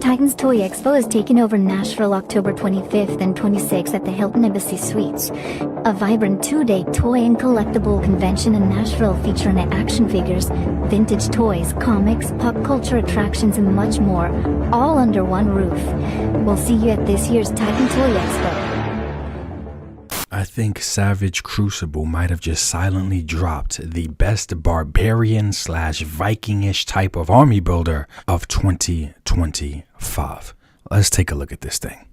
Titan's Toy Expo is taking over Nashville October 25th and 26th at the Hilton Embassy Suites. A vibrant two-day toy and collectible convention in Nashville featuring action figures, vintage toys, comics, pop culture attractions, and much more, all under one roof. We'll see you at this year's Titan Toy Expo. I think Savage Crucible might have just silently dropped the best barbarian / Viking-ish type of army builder of 2025. Let's take a look at this thing.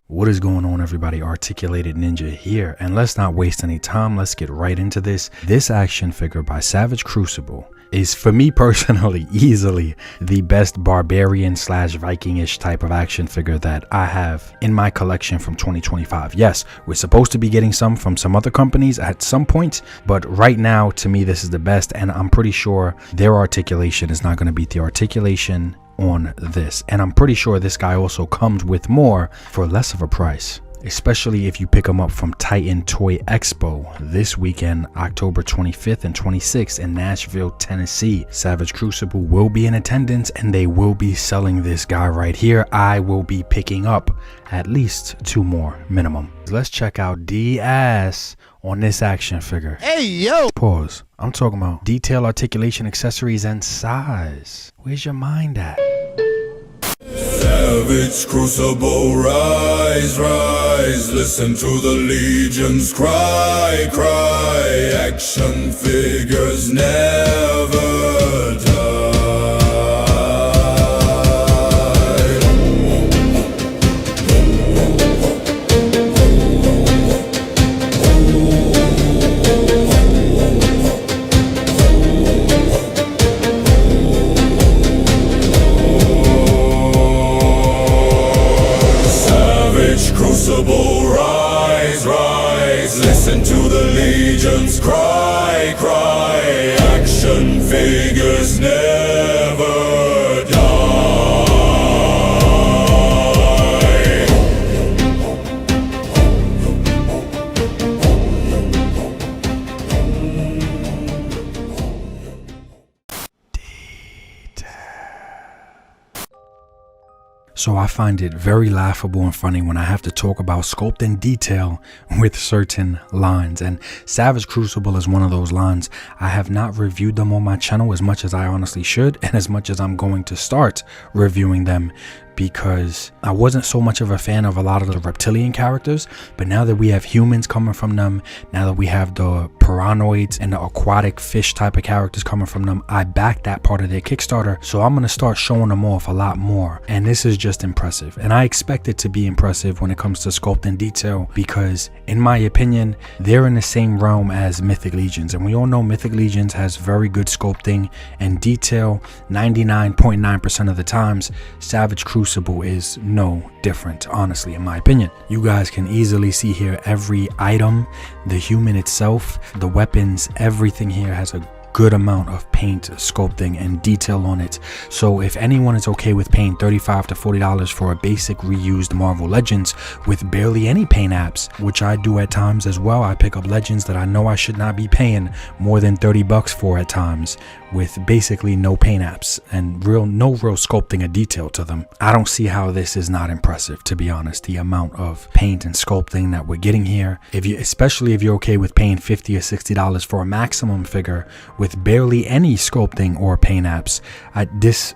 What is going on, everybody? Articulated Ninja here, and let's not waste any time. Let's get right into this. This action figure by Savage Crucible is, for me personally, easily the best barbarian / Viking-ish type of action figure that I have in my collection from 2025. Yes, we're supposed to be getting some from some other companies at some point, but right now, to me, this is the best, and I'm pretty sure their articulation is not going to beat the articulation on this. And I'm pretty sure this guy also comes with more for less of a price, especially if you pick them up from Titan Toy Expo this weekend, October 25th and 26th in Nashville, Tennessee. Savage Crucible will be in attendance and they will be selling this guy right here. I will be picking up at least 2 more minimum. Let's check out D-ass on this action figure. Hey, yo! Pause. I'm talking about detail, articulation, accessories, and size. Where's your mind at? Savage Crucible, rise, rise. Listen to the legions cry, cry. Action figures never die. Crucible, rise, rise. Listen to the legions cry, cry. Action figures never die. So I find it very laughable and funny when I have to talk about sculpt and detail with certain lines, and Savage Crucible is one of those lines. I have not reviewed them on my channel as much as I honestly should, and as much as I'm going to start reviewing them, because I wasn't so much of a fan of a lot of the reptilian characters, but now that we have humans coming from them, now that we have the piranhoids and the aquatic fish type of characters coming from them, I backed that part of their Kickstarter, so I'm going to start showing them off a lot more, and this is just impressive, and I expect it to be impressive when it comes to sculpt and detail, because in my opinion, they're in the same realm as Mythic Legions, and we all know Mythic Legions has very good sculpting and detail 99.9% of the times. Savage Crucible is no different, honestly, in my opinion. You guys can easily see here every item, the human itself, the weapons, everything here has a good amount of paint, sculpting, and detail on it. So if anyone is okay with paying $35 to $40 for a basic reused Marvel Legends with barely any paint apps, which I do at times as well, I pick up Legends that I know I should not be paying more than $30 for at times, with basically no paint apps and no real sculpting or detail to them. I don't see how this is not impressive, to be honest. The amount of paint and sculpting that we're getting here, especially if you're okay with paying $50 or $60 for a maximum figure with barely any sculpting or paint apps,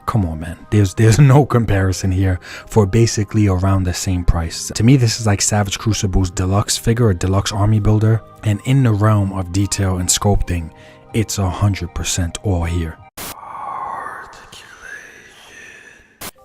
come on, man, there's no comparison here for basically around the same price. To me, this is like Savage Crucible's deluxe figure or deluxe army builder, and in the realm of detail and sculpting, it's 100% all here.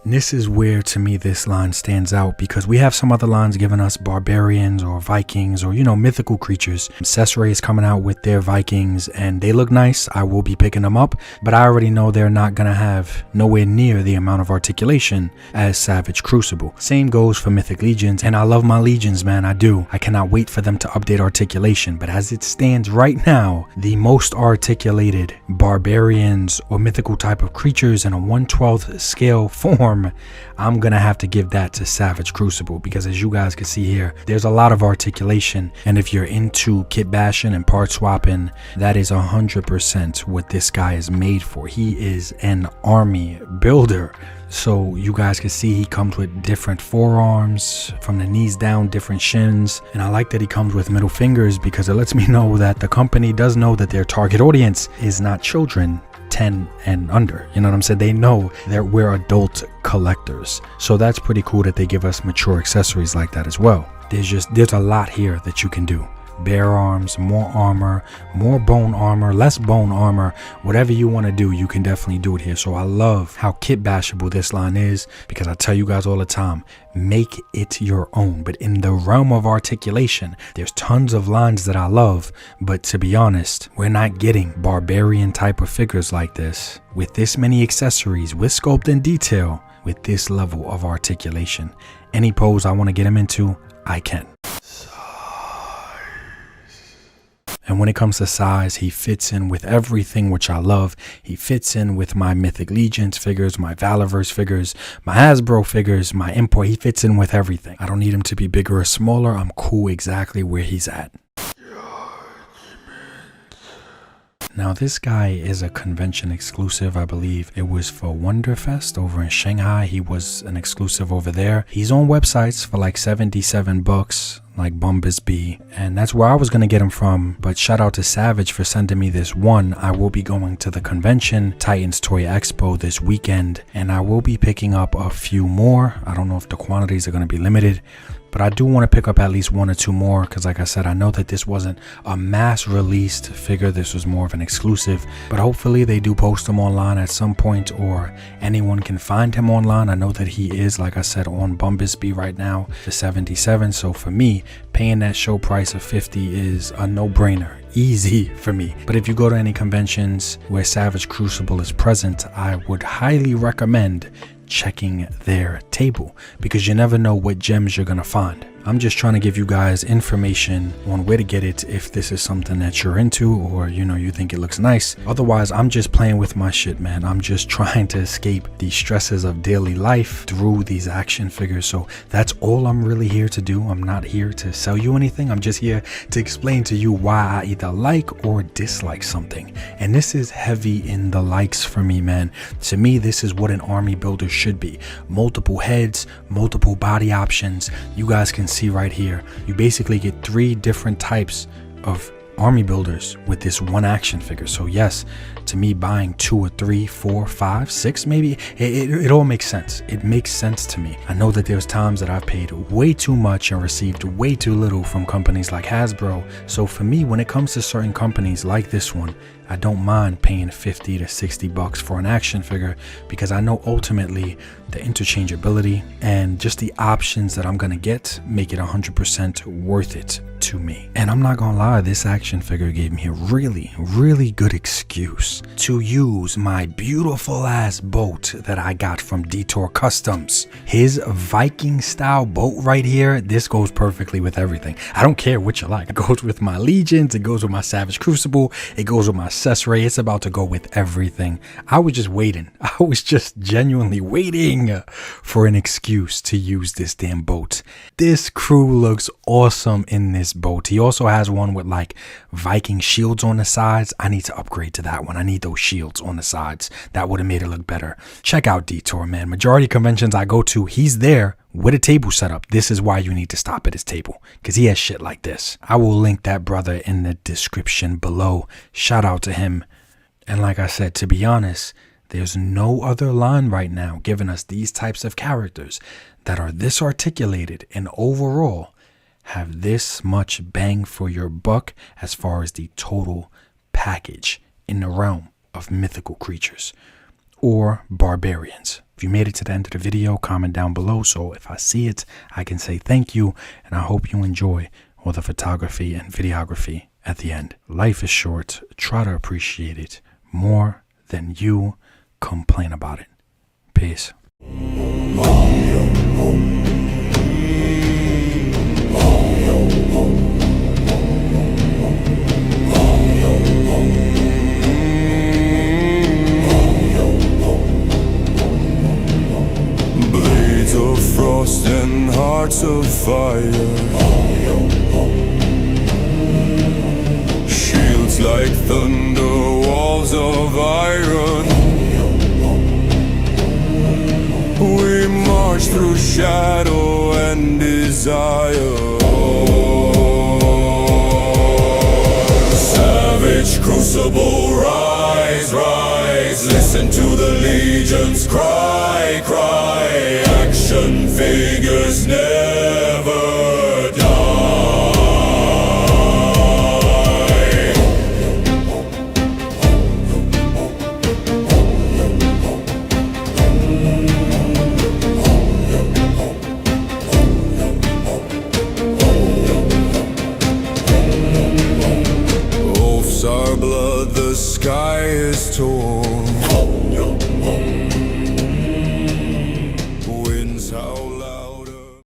This is where, to me, this line stands out, because we have some other lines giving us barbarians or Vikings or, mythical creatures. Cesare is coming out with their Vikings and they look nice. I will be picking them up, but I already know they're not going to have nowhere near the amount of articulation as Savage Crucible. Same goes for Mythic Legions, and I love my Legions, man, I do. I cannot wait for them to update articulation, but as it stands right now, the most articulated barbarians or mythical type of creatures in a 1/12 scale form form, I'm gonna have to give that to Savage Crucible, because as you guys can see here, there's a lot of articulation, and if you're into kit bashing and part swapping, that is 100% what this guy is made for. He is an army builder. So you guys can see he comes with different forearms from the knees down, different shins, and I like that he comes with middle fingers, because it lets me know that the company does know that their target audience is not children 10 and under. You know what I'm saying? They know that we're adult collectors. So that's pretty cool that they give us mature accessories like that as well. There's a lot here that you can do. Bare arms, more armor, more bone armor, less bone armor, whatever you want to do, you can definitely do it here. So I love how kit bashable this line is, because I tell you guys all the time, make it your own. But in the realm of articulation, there's tons of lines that I love, but to be honest, we're not getting barbarian type of figures like this with this many accessories, with sculpt and detail, with this level of articulation. Any pose I want to get him into, I can. And when it comes to size, he fits in with everything, which I love. He fits in with my Mythic Legions figures, my Valorverse figures, my Hasbro figures, my import. He fits in with everything. I don't need him to be bigger or smaller. I'm cool exactly where he's at. Now this guy is a convention exclusive. I believe it was for Wonderfest over in Shanghai. He was an exclusive over there. He's on websites for like 77 bucks, like Bumbusbee, and that's where I was gonna get him from. But shout out to Savage for sending me this one. I will be going to the convention, Titans Toy Expo, this weekend, and I will be picking up a few more. I don't know if the quantities are gonna be limited, but I do want to pick up at least 1 or 2 more, because like I said, I know that this wasn't a mass released figure. This was more of an exclusive, but hopefully they do post him online at some point, or anyone can find him online. I know that he is, like I said, on Bumbusbee right now for 77. So for me, paying that show price of 50 is a no-brainer. Easy for me. But if you go to any conventions where Savage Crucible is present, I would highly recommend checking their table, because you never know what gems you're gonna find. I'm just trying to give you guys information on where to get it if this is something that you're into, or you think it looks nice. Otherwise, I'm just playing with my shit, man. I'm just trying to escape the stresses of daily life through these action figures. So that's all I'm really here to do. I'm not here to sell you anything. I'm just here to explain to you why I either like or dislike something. And this is heavy in the likes for me, man. To me, this is what an army builder should be. Multiple heads, multiple body options. You guys can see right here, you basically get 3 different types of army builders with this one action figure. So yes, to me, buying 2 or 3, 4, 5, 6 maybe, it all makes sense. It makes sense to me. I know that there's times that I've paid way too much and received way too little from companies like Hasbro. So for me, when it comes to certain companies like this one, I don't mind paying 50 to 60 bucks for an action figure, because I know ultimately the interchangeability and just the options that I'm gonna get make it 100% worth it to me. And I'm not gonna lie, this action figure gave me a really good excuse to use my beautiful ass boat that I got from Dtour Customs. His Viking style boat right here, this goes perfectly with everything. I don't care what you like. It goes with my Legions, it goes with my Savage Crucible, it goes with my accessory. It's about to go with everything. I was just waiting. I was just genuinely waiting for an excuse to use this damn boat. This crew looks awesome in this boat. He also has one with like Viking shields on the sides. I need to upgrade to that one. I need those shields on the sides. That would have made it look better. Check out Dtour, man. Majority conventions I go to, he's there with a table set up. This is why you need to stop at his table, because he has shit like this. I will link that brother in the description below. Shout out to him. And like I said, to be honest, there's no other line right now giving us these types of characters that are this articulated and overall have this much bang for your buck as far as the total package in the realm of mythical creatures or barbarians. If you made it to the end of the video, comment down below, so if I see it, I can say thank you, and I hope you enjoy all the photography and videography at the end. Life is short. Try to appreciate it more than you complain about it. Peace. hearts of fire, shields like thunder, walls of iron. We march through shadow and desire. Savage crucible, rise, rise. Listen to the legions cry, cry. Action figures never